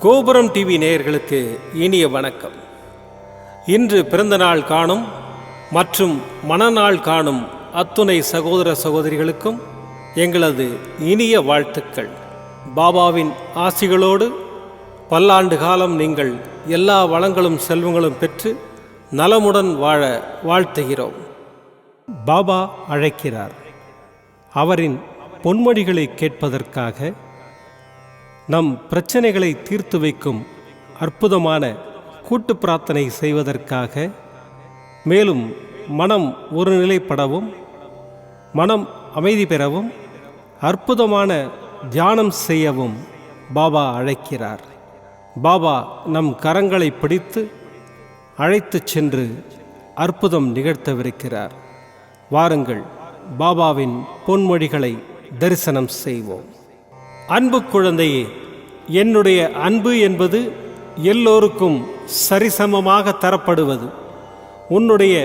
கோபுரம் டிவி நேயர்களுக்கு இனிய வணக்கம். இன்று பிறந்தநாள் காணும் மற்றும் மணநாள் காணும் அத்துணை சகோதர சகோதரிகளுக்கும் எங்களது இனிய வாழ்த்துக்கள். பாபாவின் ஆசிகளோடு பல்லாண்டு காலம் நீங்கள் எல்லா வளங்களும் செல்வங்களும் பெற்று நலமுடன் வாழ வாழ்த்துகிறோம். பாபா அழைக்கிறார். அவரின் பொன்மொழிகளை கேட்பதற்காக, நம் பிரச்சனைகளை தீர்த்து வைக்கும் அற்புதமான கூட்டு பிரார்த்தனை செய்வதற்காக, மேலும் மனம் ஒருநிலைப்படவும் மனம் அமைதி பெறவும் அற்புதமான தியானம் செய்யவும் பாபா அழைக்கிறார். பாபா நம் கரங்களை பிடித்து அழைத்து சென்று அற்புதம் நிகழ்த்தவிருக்கிறார். வாருங்கள், பாபாவின் பொன்மொழிகளை தரிசனம் செய்வோம். அன்பு குழந்தையே, என்னுடைய அன்பு என்பது எல்லோருக்கும் சரிசமமாக தரப்படுவது. உன்னுடைய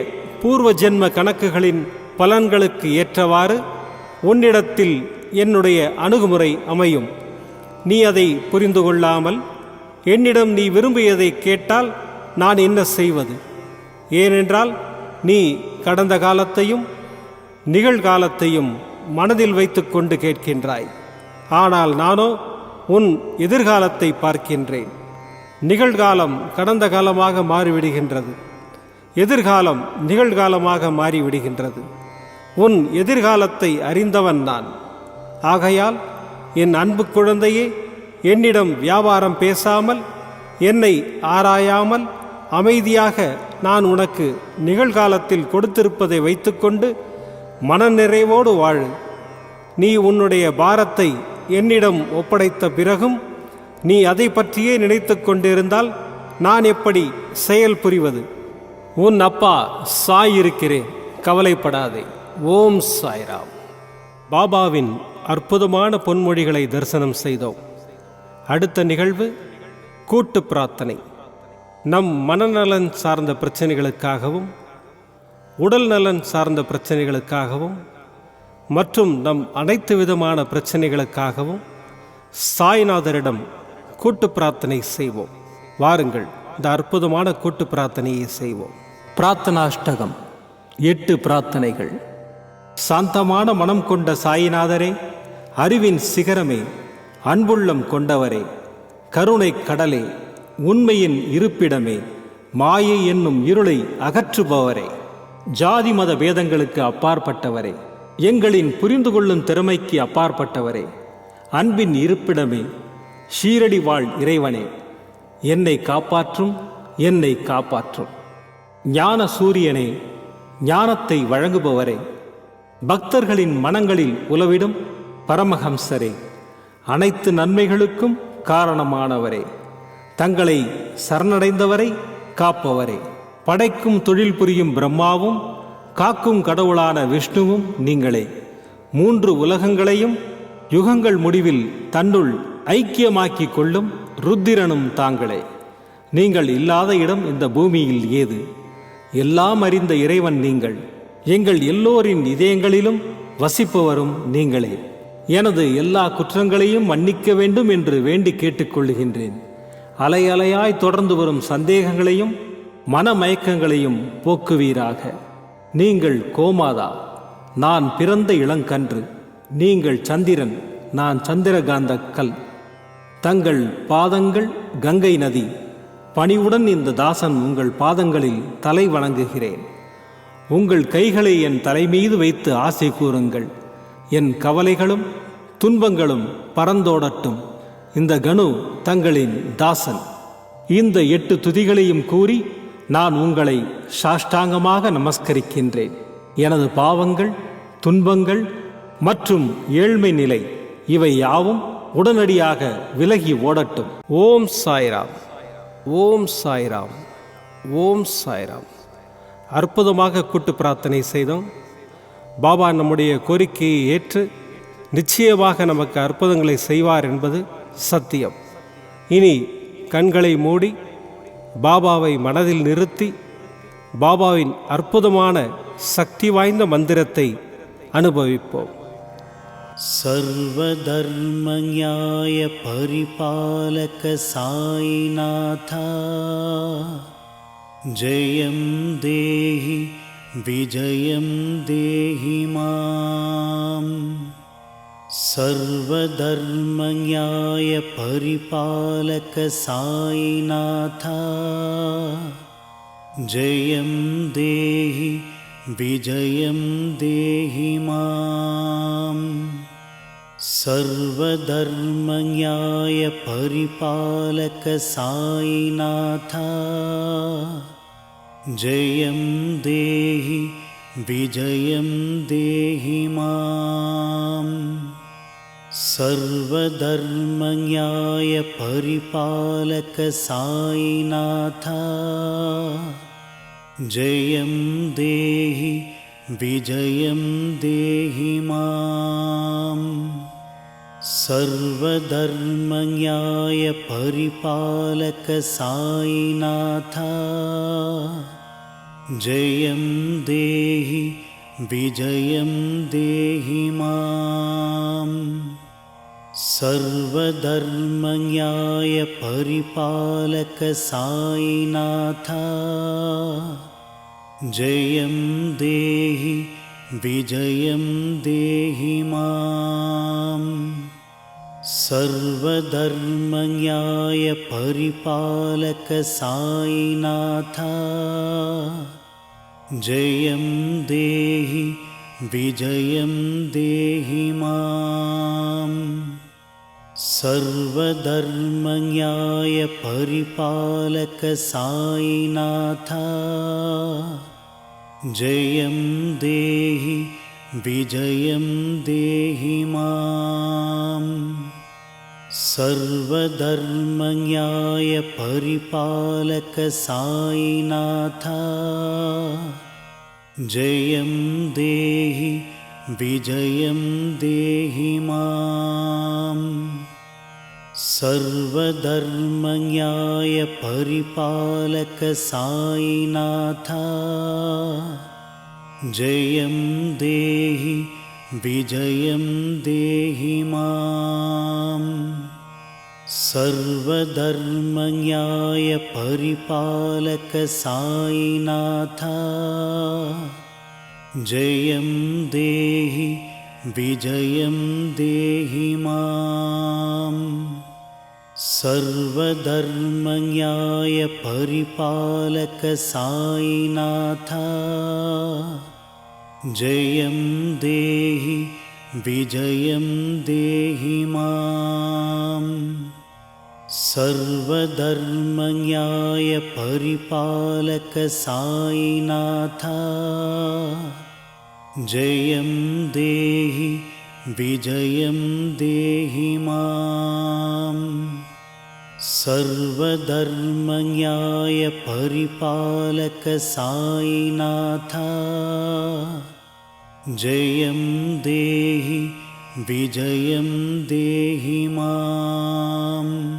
பூர்வ ஜென்ம கணக்குகளின் பலன்களுக்கு ஏற்றவாறு உன்னிடத்தில் என்னுடைய அணுகுமுறை அமையும். நீ அதை புரிந்து கொள்ளாமல் என்னிடம் நீ விரும்பியதை கேட்டால் நான் என்ன செய்வது? ஏனென்றால் நீ கடந்த காலத்தையும் நிகழ்காலத்தையும் மனதில் வைத்துக்கொண்டு கேட்கின்றாய். ஆனால் நானோ உன் எதிர்காலத்தை பார்க்கின்றேன். நிகழ்காலம் கடந்த காலமாக மாறிவிடுகின்றது, எதிர்காலம் நிகழ்காலமாக மாறிவிடுகின்றது. உன் எதிர்காலத்தை அறிந்தவன் நான். ஆகையால் என் அன்பு குழந்தையே, என்னிடம் வியாபாரம் பேசாமல், என்னை ஆராயாமல் அமைதியாக நான் உனக்கு நிகழ்காலத்தில் கொடுத்திருப்பதை வைத்துக்கொண்டு மனநிறைவோடு வாழு. நீ உன்னுடைய பாரத்தை என்னிடம் ஒப்படைத்த பிறகும் நீ அதை பற்றியே நினைத்து கொண்டிருந்தால் நான் எப்படி செயல் புரிவது? உன் அப்பா சாய் இருக்கிறேன், கவலைப்படாதே. ஓம் சாய்ராம். பாபாவின் அற்புதமான பொன்மொழிகளை தரிசனம் செய்தோம். அடுத்த நிகழ்வு கூட்டு பிரார்த்தனை. நம் மனநலன் சார்ந்த பிரச்சனைகளுக்காகவும் உடல் நலன் சார்ந்த பிரச்சனைகளுக்காகவும் மற்றும் நம் அனைத்து விதமான பிரச்சனைகளுக்காகவும் சாய்நாதரிடம் கூட்டு பிரார்த்தனை செய்வோம். வாருங்கள், இந்த அற்புதமான கூட்டு பிரார்த்தனையை செய்வோம். பிரார்த்தனாஷ்டகம். 8 பிரார்த்தனைகள். சாந்தமான மனம் கொண்ட சாயிநாதரே, அறிவின் சிகரமே, அன்புள்ளம் கொண்டவரே, கருணை கடலே, உண்மையின் இருப்பிடமே, மாயை என்னும் இருளை அகற்றுபவரே, ஜாதி மத பேதங்களுக்கு அப்பாற்பட்டவரே, எங்களின் புரிந்து கொள்ளும் திறமைக்கு அப்பாற்பட்டவரே, அன்பின் இருப்பிடமே, ஷீரடி வாழ் இறைவனே, என்னை காப்பாற்றும், என்னை காப்பாற்றும். ஞான சூரியனே, ஞானத்தை வழங்குபவரே, பக்தர்களின் மனங்களில் உலவிடும் பரமஹம்சரே, அனைத்து நன்மைகளுக்கும் காரணமானவரே, தங்களை சரணடைந்தவரை காப்பவரே, படைக்கும் தொழில் புரியும் பிரம்மாவும் காக்கும் கடவுளான விஷ்ணுவும் நீங்களே. 3 உலகங்களையும் யுகங்கள் முடிவில் தன்னுள் ஐக்கியமாக்கிக் கொள்ளும் ருத்திரனும் தாங்களே. நீங்கள் இல்லாத இடம் இந்த பூமியில் ஏது? எல்லாம் அறிந்த இறைவன் நீங்கள். எங்கள் எல்லோரின் இதயங்களிலும் வசிப்பவரும் நீங்களே. எனது எல்லா குற்றங்களையும் மன்னிக்க வேண்டும் என்று வேண்டி கேட்டுக்கொள்ளுகின்றேன். அலை அலையாய் தொடர்ந்து வரும் சந்தேகங்களையும் மனமயக்கங்களையும் போக்குவீராக. நீங்கள் கோமாதா, நான் பிறந்த இளங்கன்று. நீங்கள் சந்திரன், நான் சந்திரகாந்த கல். தங்கள் பாதங்கள் கங்கை நதி. பணிவுடன் இந்த தாசன் உங்கள் பாதங்களில் தலை வணங்குகிறேன். உங்கள் கைகளை என் தலைமீது வைத்து ஆசை கூறுங்கள். என் கவலைகளும் துன்பங்களும் பறந்தோடட்டும். இந்த கணு தங்களின் தாசன். இந்த 8 துதிகளையும் கூறி நான் உங்களை சாஷ்டாங்கமாக நமஸ்கரிக்கின்றேன். எனது பாவங்கள், துன்பங்கள் மற்றும் ஏழ்மை நிலை இவை யாவும் உடனடியாக விலகி ஓடட்டும். ஓம் சாய்ராம், ஓம் சாய்ராம், ஓம் சாய்ராம். அற்புதமாக கூட்டு பிரார்த்தனை செய்தோம். பாபா நம்முடைய கோரிக்கையை ஏற்று நிச்சயமாக நமக்கு அற்புதங்களை செய்வார் என்பது சத்தியம். இனி கண்களை மூடி பாபாவை மனதில் நிறுத்தி பாபாவின் அற்புதமான சக்தி வாய்ந்த மந்திரத்தை அனுபவிப்போம். सर्वधर्मन्याय परिपालक साईनाथ जयं देहि विजयं देहि माम्। सर्वधर्मन्याय परिपालक साईनाथ जयं देहि विजयं देहि माम्। सर्वधर्मन्याय परिपालक साईनाथ जयं देहि विजयं देहि माम्। सर्वधर्मन्याय परिपालक साईनाथ जयं देहि विजयं देहि माम्। सर्वधर्मन्याय परिपालक साईनाथ जयं देहि विजयं देहि माम्। सर्वधर्मन्याय परिपालक साईनाथ जयं देहि विजयं देहि माम्। सर्वधर्मन्याय परिपालक साईनाथ जयं देहि विजयं देहि माम्। सर्वधर्मन्याय परिपालक साईनाथ जयं देहि विजयं देहि माम्। सर्वधर्मन्याय परिपालक साईनाथ जयं देहि विजयं देहि माम्। सर्वधर्मन्याय परिपालक साईनाथ जयं देहि विजयं देहि माम्। सर्वधर्मन्याय परिपालक साईनाथ जयं देहि विजयं देहि माम्। सर्वधर्मन्याय परिपालक साईनाथ जयं देहि विजयं देहि माम्। सर्वधर्मन्याय परिपालक साईनाथ जयं देहि विजयं देहि माम्। सर्वधर्मन्याय परिपालक साईनाथ जयं देहि विजयं देहि माम्।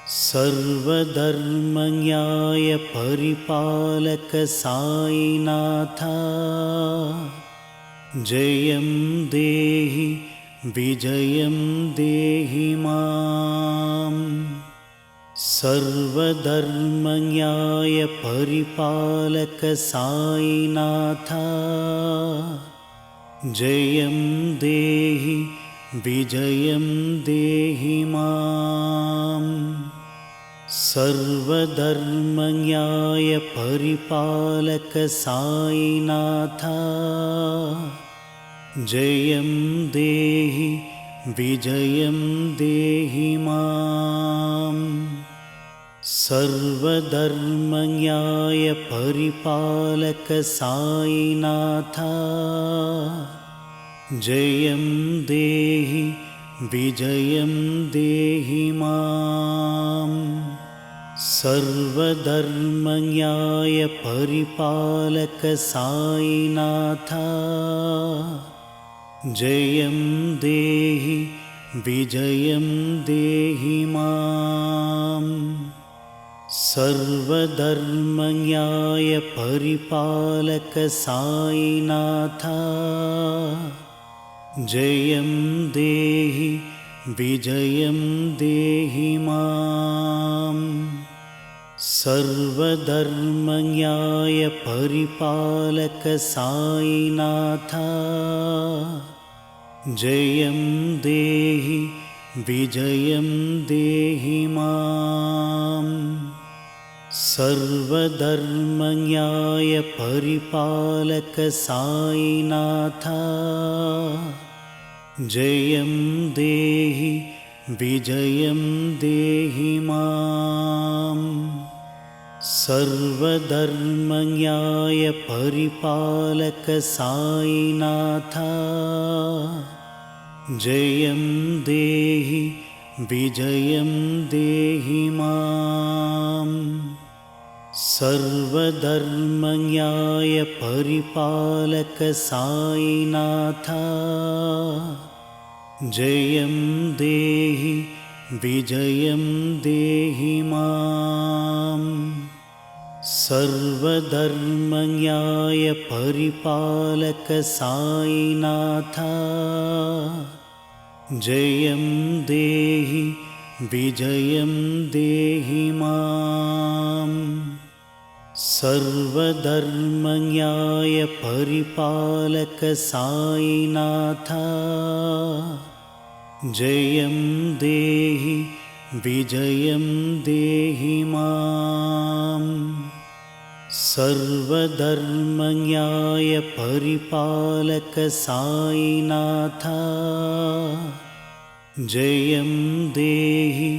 सर्वधर्मन्याय परिपालक साईनाथ जयं देहि विजयं देहि माम्। सर्वधर्मन्याय परिपालक साईनाथ जयं देहि विजयं देहि माम्। सर्वधर्मन्याय परिपालक साईनाथ जयं देहि विजयं देहि माम्। सर्वधर्मन्याय परिपालक साईनाथ जयं देहि विजयं देहि माम्। सर्वधर्मन्याय परिपालक साईनाथ जयं देहि विजयं देहि माम्। सर्वधर्मन्याय परिपालक साईनाथ जयं देहि विजयं देहि माम् सर्वधर्मन्याय परिपालक साईनाथ जयं देहि विजयं देहि माम् सर्वधर्मन्याय परिपालक साईनाथ जयं देहि विजयं देहि माम् सर्वधर्मन्याय परिपालक साईनाथ जयं देहि विजयं देहि माम् सर्वधर्मन्याय परिपालक साईनाथ जयं देहि विजयं देहि माम् सर्वधर्मन्याय परिपालक साईनाथ जयं देहि विजयं देहि माम् सर्वधर्मन्याय परिपालक साईनाथ जयं देहि विजयं देहि माम् सर्वधर्मन्याय परिपालक साईनाथ जयं देहि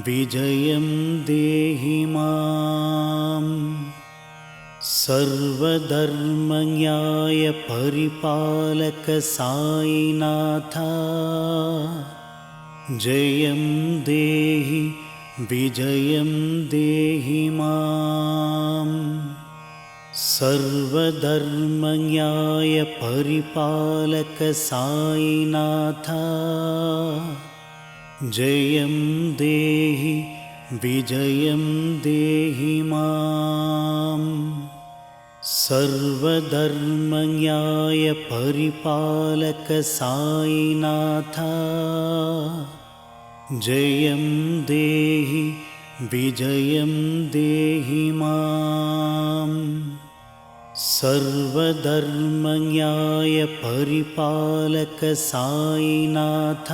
विजयं देहि माम् सर्वधर्मन्याय परिपालक साईनाथ जयं देहि विजयं देहि माम् सर्वधर्मन्याय परिपालक साईनाथ जयं देहि विजयं देहि माम् सर्वधर्मन्याय परिपालक साईनाथ जयं देहि विजयं देहि माम् सर्वधर्मन्याय परिपालक साईनाथ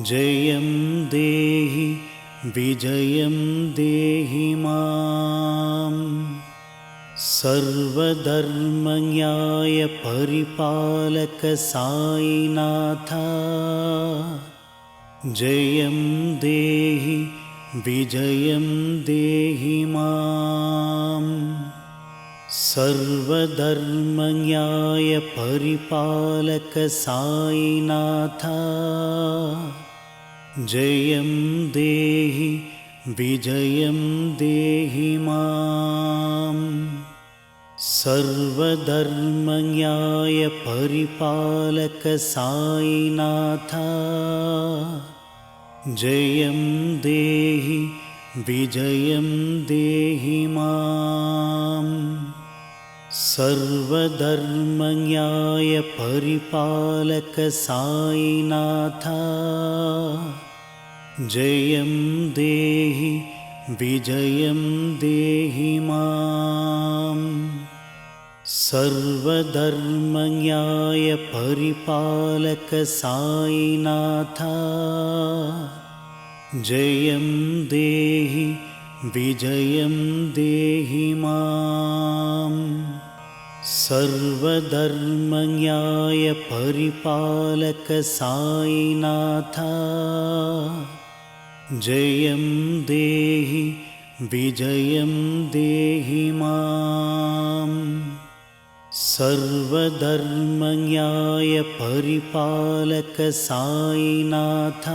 जयं देहि विजयं देहि माम् सर्वधर्मन्याय परिपालक साईनाथ जयं देहि विजयं देहि माम् सर्वधर्मन्याय परिपालक साईनाथ जयं देहि विजयं देहि माम् सर्वधर्मन्याय परिपालक साईनाथ जयं देहि विजयं देहि माम् सर्वधर्मन्याय परिपालक साईनाथ जयं देहि विजयं देहि माम् सर्वधर्मन्याय परिपालक साईनाथ जयं देहि विजयं देहि माम् सर्वधर्मन्याय परिपालक साईनाथ जयं देहि विजयं देहि माम् सर्वधर्मन्याय परिपालक साईनाथ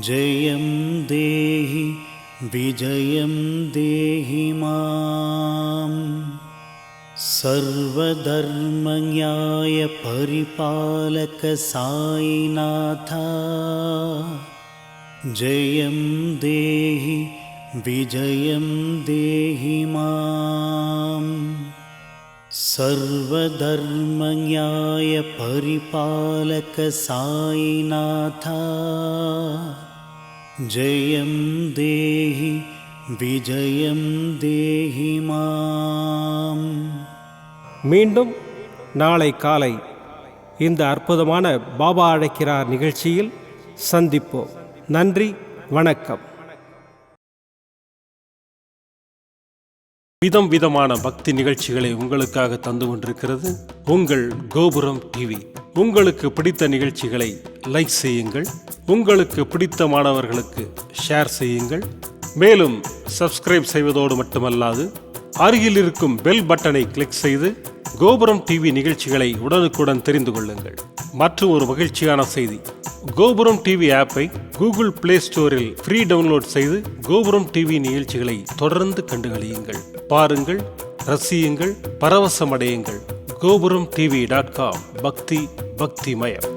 जयं देहि विजयं देहि माम् सर्वधर्मन्याय परिपालक साईनाथ जयं देहि विजयं देहि माम् सर्वधर्मन्याय परिपालक साईनाथा जयं देहि विजयं देहि माम्. மீண்டும் நாளை காலை இந்த அற்புதமான பாபா அழைக்கிறார் நிகழ்ச்சியில் சந்திப்போம். நன்றி, வணக்கம். விதம் விதமான பக்தி நிகழ்ச்சிகளை உங்களுக்காக தந்து கொண்டிருக்கிறது உங்கள் கோபுரம் டிவி. உங்களுக்கு பிடித்த நிகழ்ச்சிகளை லைக் செய்யுங்கள், உங்களுக்கு பிடித்த மாணவர்களுக்கு ஷேர் செய்யுங்கள். மேலும் சப்ஸ்கிரைப் செய்வதோடு மட்டுமல்லாது அருகில் இருக்கும் பெல் பட்டனை கிளிக் செய்து கோபுரம் டிவி நிகழ்ச்சிகளை உடனுக்குடன் தெரிந்து கொள்ளுங்கள். மற்றும் ஒரு மகிழ்ச்சியான செய்தி, கோபுரம் டிவி ஆப்பை கூகுள் பிளே ஸ்டோரில் ஃப்ரீ டவுன்லோட் செய்து கோபுரம் டிவி நிகழ்ச்சிகளை தொடர்ந்து கண்டுகளியுங்கள், பாருங்கள், ரசியுங்கள், பரவசமடையுங்கள். gopuramtv.com. பக்தி பக்திமயம்.